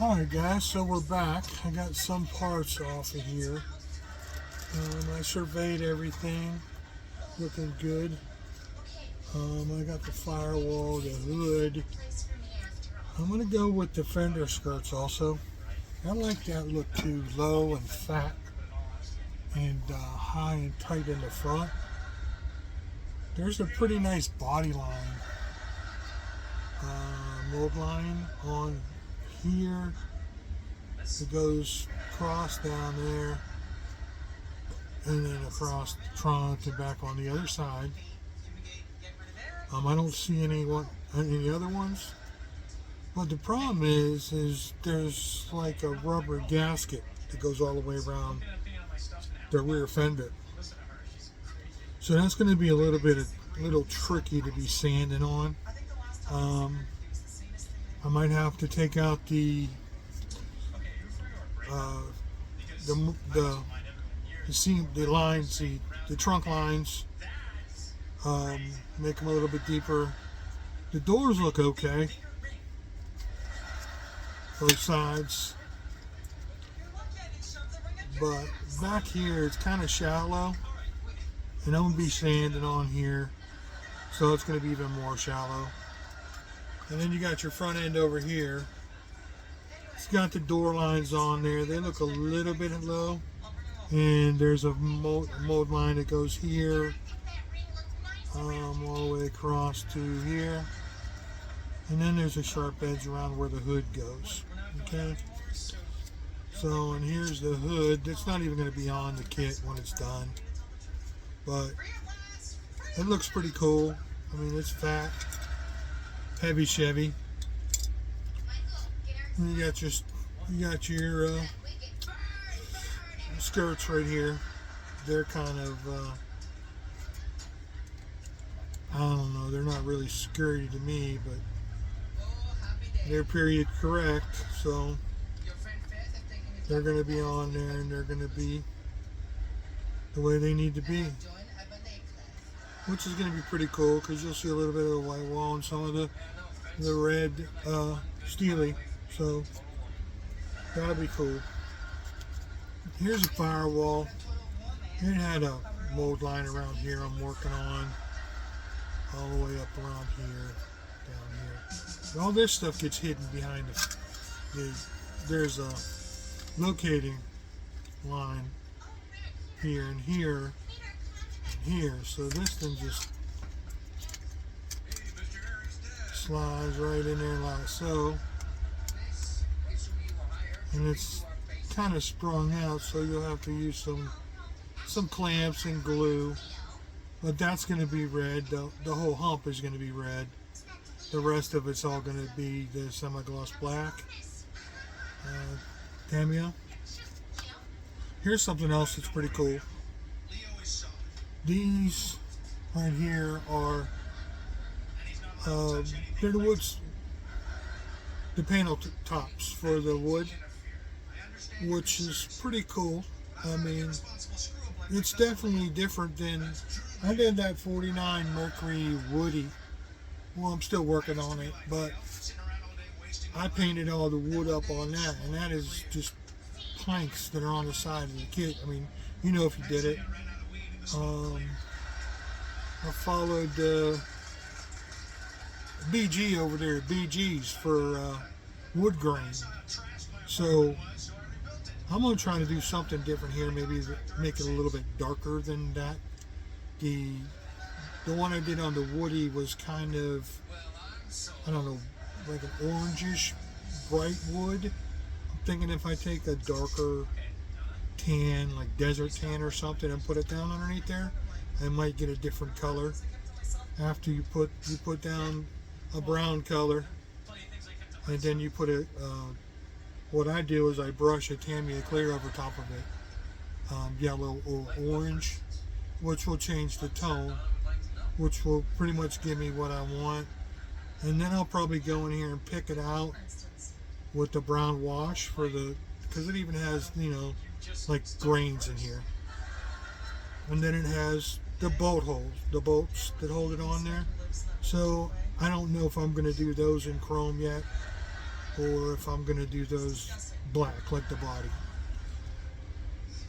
Alright guys, so we're back. I got some parts off of here. I surveyed everything, looking good. I got the firewall, the hood. I'm going to go with the fender skirts also. I like that look too, low and fat and high and tight in the front. There's a pretty nice body line, mold line on here. It goes across down there and then across the trunk and back on the other side. I don't see any other ones. But the problem is there's like a rubber gasket that goes all the way around the rear fender. So that's going to be a little tricky to be sanding on. I might have to take out the seam, the lines, the trunk lines, make them a little bit deeper. The doors look okay, both sides, but back here it's kind of shallow, and I'm gonna be sanding on here, so it's gonna be even more shallow. And then you got your front end over here. It's got the door lines on there. They look a little bit low. And there's a mold line that goes here, all the way across to here. And then there's a sharp edge around where the hood goes. Okay. So, and here's the hood. It's not even going to be on the kit when it's done. But it looks pretty cool. I mean, it's fat. Heavy Chevy. And you got your skirts right here. They're kind of I don't know, they're not really skirty to me, but they're period correct, so they're going to be on there and they're going to be the way they need to be, which is going to be pretty cool because you'll see a little bit of the white wall and some of the red steely, so that'll be cool. Here's a firewall. It had a mold line around here I'm working on, all the way up around here, down here. And all this stuff gets hidden behind there's a locating line here and here and here, so this thing just slides right in there like so, and it's kind of sprung out, so you'll have to use some clamps and glue, but that's going to be red. The whole hump is going to be red. The rest of it's all going to be the semi-gloss black Tamiya. Here's something else that's pretty cool. These right here are they're the woods, the panel tops for the wood, which is pretty cool. I mean, it's definitely different than, I did that 49 Mercury Woody. Well, I'm still working on it, but I painted all the wood up on that, and that is just planks that are on the side of the kit. I mean, you know if you did it. I followed BG over there, BG's for wood grain. So I'm going to try to do something different here, maybe make it a little bit darker than that. The one I did on the Woody was kind of, I don't know, like an orangish bright wood. I'm thinking if I take a darker tan, like desert tan or something, and put it down underneath there, I might get a different color. After you put down a brown color, and then you put it, what I do is I brush a Tamiya clear over top of it, yellow or orange, which will change the tone, which will pretty much give me what I want. And then I'll probably go in here and pick it out with the brown wash because it even has, like grains in here. And then it has the bolt holes, the bolts that hold it on there. So I don't know if I'm going to do those in chrome yet. or if I'm going to do those black like the body.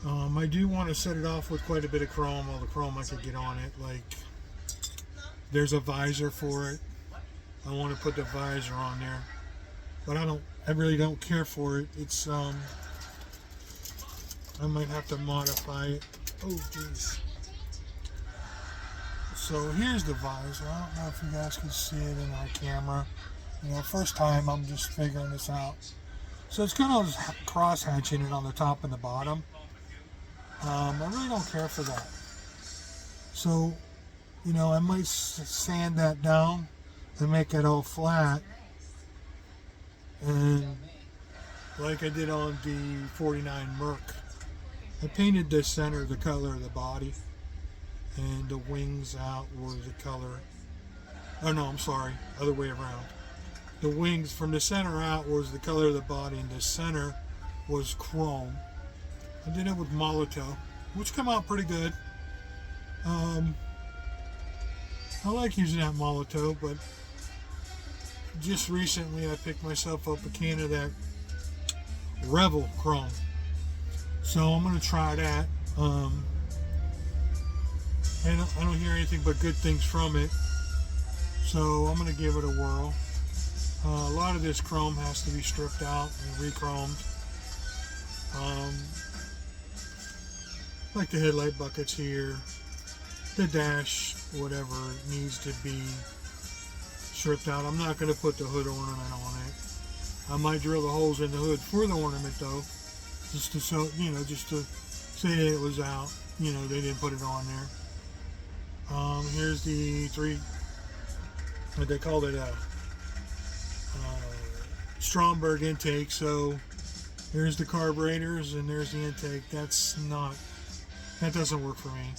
I do want to set it off with quite a bit of chrome, all the chrome I could get on it. Like, there's a visor for it. I want to put the visor on there, but I really don't care for it. It's I might have to modify it. Oh jeez. So here's the visor. I don't know if you guys can see it in our camera. You know, first time I'm just figuring this out. So it's kind of cross hatching it on the top and the bottom. I really don't care for that. So, you know, I might sand that down and make it all flat. And like I did on the 49 Merc, I painted the center, the color of the body, and the wings out were the color. Oh no, I'm sorry, other way around. The wings from the center out was the color of the body, and the center was chrome. I did it with Molotow, which came out pretty good. I like using that Molotow, but just recently I picked myself up a can of that Revel Chrome. So I'm going to try that. And I don't hear anything but good things from it. So I'm going to give it a whirl. A lot of this chrome has to be stripped out and re-chromed. Like the headlight buckets here, the dash, whatever needs to be stripped out. I'm not going to put the hood ornament on it. I might drill the holes in the hood for the ornament though, just to show, you know, just to say that it was out. You know, they didn't put it on there. Here's the what they called it, Stromberg intake. So there's the carburetors and there's the intake. That doesn't work for me.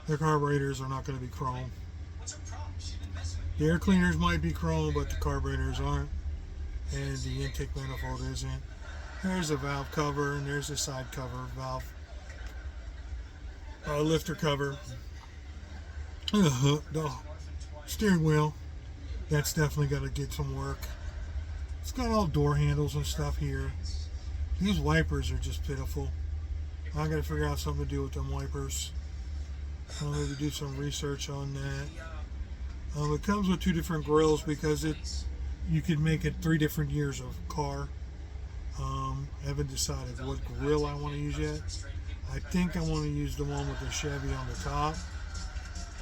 The carburetors are not going to be chrome. The air cleaners might be chrome, but the carburetors aren't, and the intake manifold isn't. There's a valve cover, and there's a side cover valve, lifter cover. And the steering wheel, that's definitely got to get some work. It's got all door handles and stuff here. These wipers are just pitiful. I got to figure out something to do with them wipers. I'll maybe do some research on that. It comes with two different grills because you could make it 3 different years of car. I haven't decided what grill I want to use yet. I think I want to use the one with the Chevy on the top.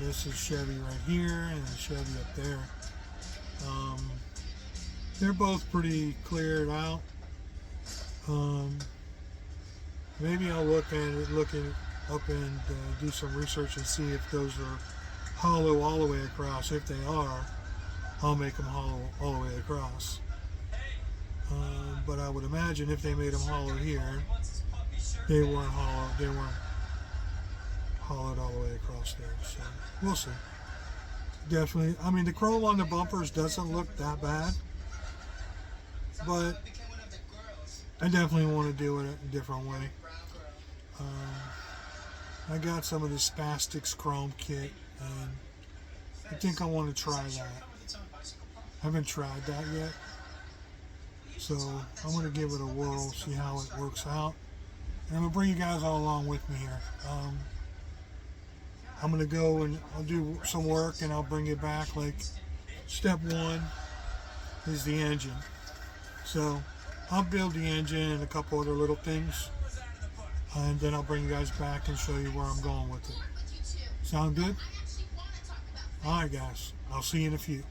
This is Chevy right here and Chevy up there. They're both pretty cleared out. Maybe I'll look up and do some research and see if those are hollow all the way across. If they are, I'll make them hollow all the way across. But I would imagine if they made them hollow here, they weren't hollow. They weren't hollowed all the way across there. So we'll see. Definitely. I mean, the chrome on the bumpers doesn't look that bad, but I definitely want to do it a different way. I got some of the Spastics Chrome kit, and I think I want to try that. I haven't tried that yet, so I'm going to give it a whirl, see how it works out, and I'm going to bring you guys all along with me here. I'm going to go and I'll do some work, and I'll bring you back. Like, step 1 is the engine. So I'll build the engine and a couple other little things, and then I'll bring you guys back and show you where I'm going with it. Sound good? Alright guys, I'll see you in a few.